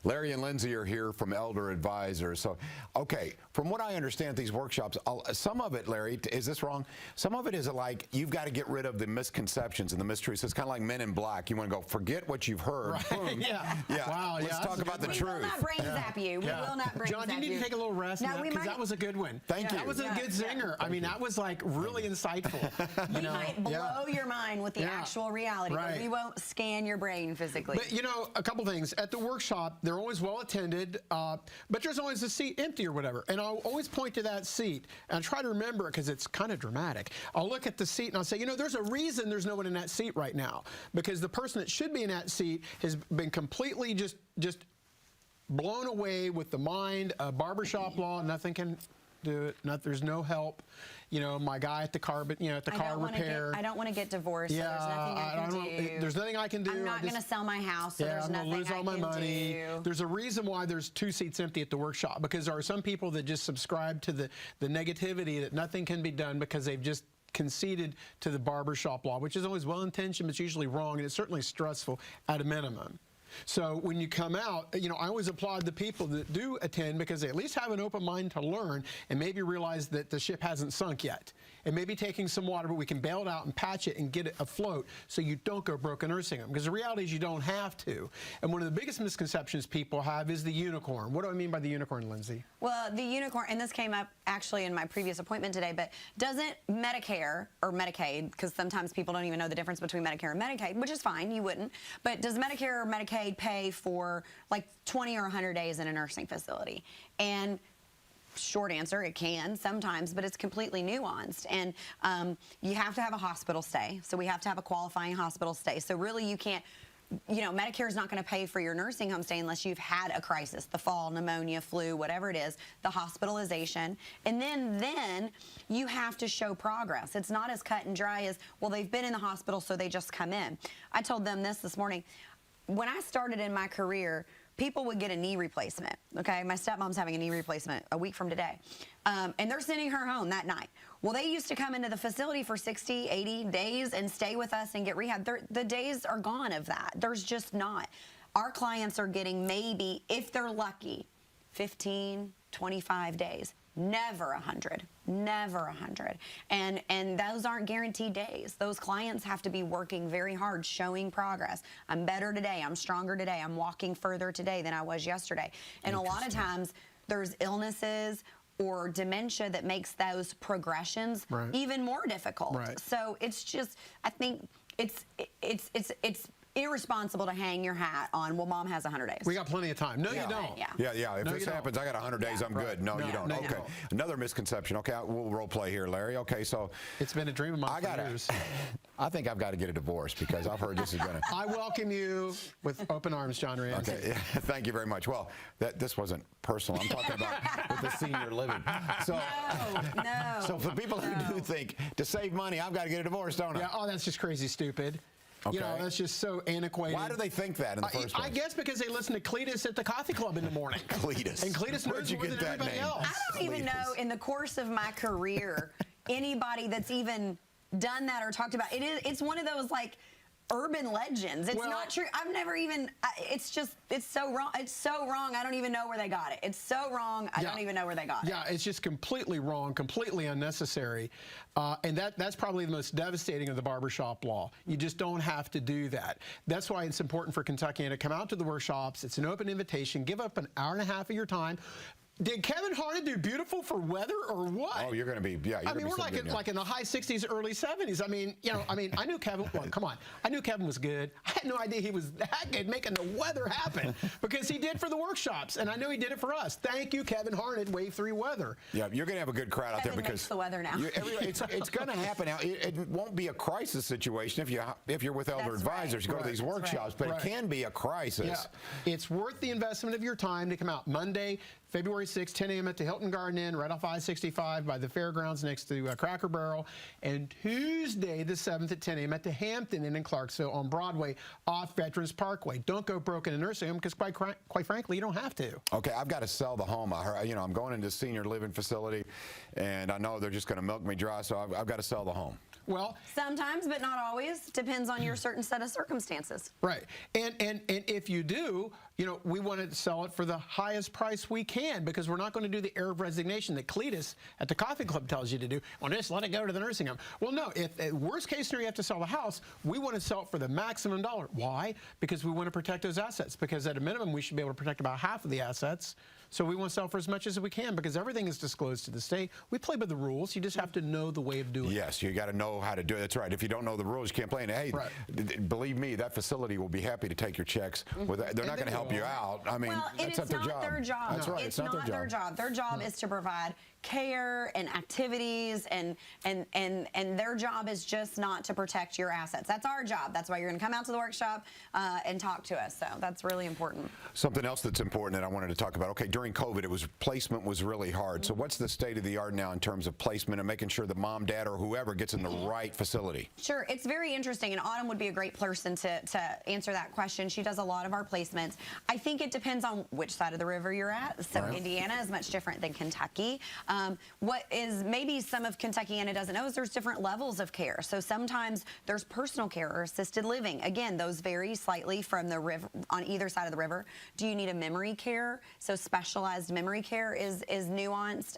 Larry and Lindsay are here from Elder Advisors. So, okay, from what I understand, these workshops, some of it, Larry, is this wrong? Some of it is like you've got to get rid of the misconceptions and the mysteries. It's kind of like Men in Black. You want to go, forget what you've heard. Right. Boom. Yeah. Wow. Let's talk about the truth. We will not brain zap you. We will not brain zap you. John, you need to take a little rest now because that was a good one. Thank you. That was a good zinger. I mean, that was like really insightful. We might blow your mind with the actual reality, but we won't scan your brain physically. But, you know, a couple things. At the workshop, they're always well attended, but there's always a seat empty or whatever. And I'll always point to that seat and try to remember it because it's kind of dramatic. I'll look at the seat and I'll say, you know, there's a reason there's no one in that seat right now, because the person that should be in that seat has been completely just blown away with the mind of barbershop law. Nothing can do it. There's no help. You know, my guy at the car, at the car repair. I don't want to get divorced. So there's nothing I can do. There's nothing I can do. I'm not going to sell my house. So there's I'm nothing going to lose all my money. Do. There's a reason why there's 2 seats empty at the workshop, because there are some people that just subscribe to the negativity that nothing can be done because they've just conceded to the barbershop law, which is always well-intentioned, but it's usually wrong, and it's certainly stressful at a minimum. So when you come out, you know, I always applaud the people that do attend because they at least have an open mind to learn and maybe realize that the ship hasn't sunk yet. And maybe taking some water, but we can bail it out and patch it and get it afloat so you don't go broke in nursing home. Because the reality is you don't have to. And one of the biggest misconceptions people have is the unicorn. What do I mean by the unicorn, Lindsay? Well, the unicorn, and this came up actually in my previous appointment today, but doesn't Medicare or Medicaid, because sometimes people don't even know the difference between Medicare and Medicaid, which is fine, you wouldn't, but does Medicare or Medicaid pay for like 20 or 100 days in a nursing facility? And short answer, it can sometimes, but it's completely nuanced. And you have to have a hospital stay. So we have to have a qualifying hospital stay. So really you can't, you know, Medicare is not going to pay for your nursing home stay unless you've had a crisis, the fall, pneumonia, flu, whatever it is, the hospitalization. And then you have to show progress. It's not as cut and dry as, well, they've been in the hospital, so they just come in. I told them this morning. When I started in my career, people would get a knee replacement, okay? My stepmom's having a knee replacement a week from today. And they're sending her home that night. Well, they used to come into the facility for 60, 80 days and stay with us and get rehab. The days are gone of that. There's just not. Our clients are getting maybe, if they're lucky, 15, 25 days. Never 100, never 100. And those aren't guaranteed days. Those clients have to be working very hard, showing progress. I'm better today, I'm stronger today, I'm walking further today than I was yesterday. And a lot of times there's illnesses or dementia that makes those progressions even more difficult. So it's just, I think it's irresponsible to hang your hat on, well, mom has 100 days. We got plenty of time. No, you don't. Yeah. If this happens, I got 100 days, I'm good. No, you don't. Okay. Another misconception. Okay, we'll role play here, Larry. Okay, so it's been a dream of mine for years. I think I've got to get a divorce because I've heard this is going to. I welcome you with open arms, John Ramsey. Okay, thank you very much. Well, this wasn't personal. I'm talking about with the senior living. So, no. So for people who do think to save money, I've got to get a divorce, don't I? Yeah. Oh, that's just crazy stupid. Okay. You know, that's just so antiquated. Why do they think that in the first place? I guess because they listen to Cletus at the coffee club in the morning. Cletus. And Cletus knows more than everybody else. I don't even know in the course of my career anybody that's even done that or talked about it. It's one of those like urban legends. It's not true. I've never even, it's so wrong. It's so wrong. I don't even know where they got it. It's so wrong. I don't even know where they got it. Yeah, it's just completely wrong, completely unnecessary. And that's probably the most devastating of the barbershop law. You just don't have to do that. That's why it's important for Kentuckiana to come out to the workshops. It's an open invitation. Give up an hour and a half of your time. Did Kevin Harnett do beautiful for weather or what? Oh, you're going to be, yeah. I mean, we're like in the high 60s, early 70s. I mean, you know, I knew Kevin, well, come on. I knew Kevin was good. I had no idea he was that good making the weather happen because he did for the workshops, and I know he did it for us. Thank you, Kevin Harnett, Wave 3 Weather. Yeah, you're going to have a good crowd out there because the weather now. It's going to happen now. It won't be a crisis situation if you're with Elder Advisors. You go to these workshops, but it can be a crisis. Yeah. It's worth the investment of your time to come out Monday, February 6th, 10 a.m. at the Hilton Garden Inn, right off I-65 by the fairgrounds next to Cracker Barrel, and Tuesday the 7th at 10 a.m. at the Hampton Inn in Clarksville on Broadway off Veterans Parkway. Don't go broke in a nursing home because quite frankly, you don't have to. Okay, I've got to sell the home. I'm going into a senior living facility, and I know they're just going to milk me dry, so I've got to sell the home. Well, sometimes, but not always. Depends on your certain set of circumstances. Right. And if you do, we want to sell it for the highest price we can because we're not going to do the air of resignation that Cletus at the Coffee Club tells you to do. Well, just let it go to the nursing home. Well, no, if worst case scenario you have to sell the house, we want to sell it for the maximum dollar. Why? Because we want to protect those assets. Because at a minimum, we should be able to protect about half of the assets. So we want to sell for as much as we can because everything is disclosed to the state. We play by the rules. You just have to know the way of doing it. Yes, you got to know how to do it. That's right. If you don't know the rules, you can't play. And hey, believe me, that facility will be happy to take your checks. They're not going to help you out. I mean, well, that's it's not their job. That's right. It's not their job. Their job is to provide care and activities, and their job is just not to protect your assets. That's our job. That's why you're going to come out to the workshop and talk to us. So that's really important. Something else that's important that I wanted to talk about. Okay, during COVID, placement was really hard. So what's the state of the art now in terms of placement and making sure that mom, dad, or whoever gets in the right facility? Sure, it's very interesting, and Autumn would be a great person to answer that question. She does a lot of our placements. I think it depends on which side of the river you're at. So Indiana is much different than Kentucky. What is maybe some of Kentuckiana doesn't know is there's different levels of care. So sometimes there's personal care or assisted living. Again, those vary slightly from the river on either side of the river. Do you need a memory care? So specialized memory care is nuanced,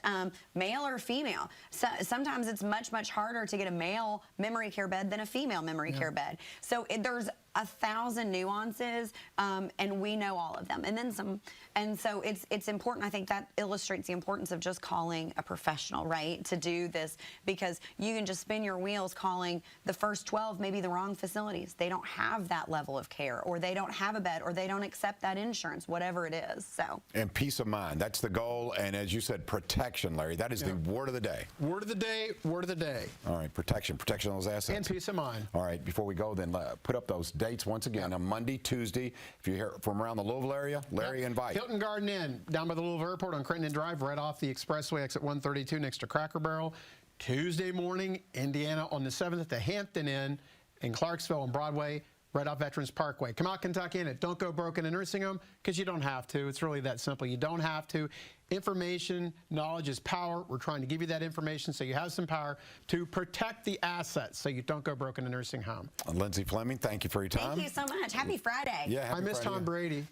male or female. So sometimes it's much harder to get a male memory care bed than a female memory care bed. So there's 1,000 nuances, and we know all of them, and then some. And so it's important. I think that illustrates the importance of just calling a professional, right, to do this, because you can just spin your wheels calling the first 12 maybe the wrong facilities. They don't have that level of care, or they don't have a bed, or they don't accept that insurance, whatever it is. So. And peace of mind. That's the goal. And as you said, protection, Larry. That is the word of the day. Word of the day. Word of the day. All right, protection of those assets. And peace of mind. All right, before we go, then put up those dates once again on Monday, Tuesday. If you're here from around the Louisville area, Larry, invite. Hilton Garden Inn, down by the Louisville Airport on Crittenden Drive, right off the expressway, exit 132 next to Cracker Barrel. Tuesday morning, Indiana on the 7th at the Hampton Inn in Clarksville on Broadway, right off Veterans Parkway. Come out, Kentuckiana. Don't go broke in a nursing home, because you don't have to. It's really that simple. You don't have to. Information, knowledge is power. We're trying to give you that information so you have some power to protect the assets so you don't go broke in a nursing home. Lindsay Fleming, thank you for your time. Thank you so much. Happy Friday. Yeah, happy I miss Friday. Tom Brady.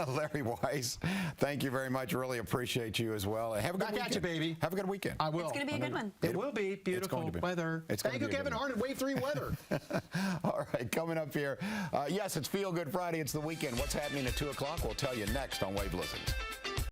Larry Weiss, thank you very much. Really appreciate you as well. Have a good Back weekend. at you, baby. Have a good weekend. I will. It's going to be a good one. It will be beautiful weather. Thank you, Kevin Arnott. Wave 3 weather. All right, coming up here. Yes, it's Feel Good Friday. It's the weekend. What's happening at 2 o'clock? We'll tell you next on Wave Listens.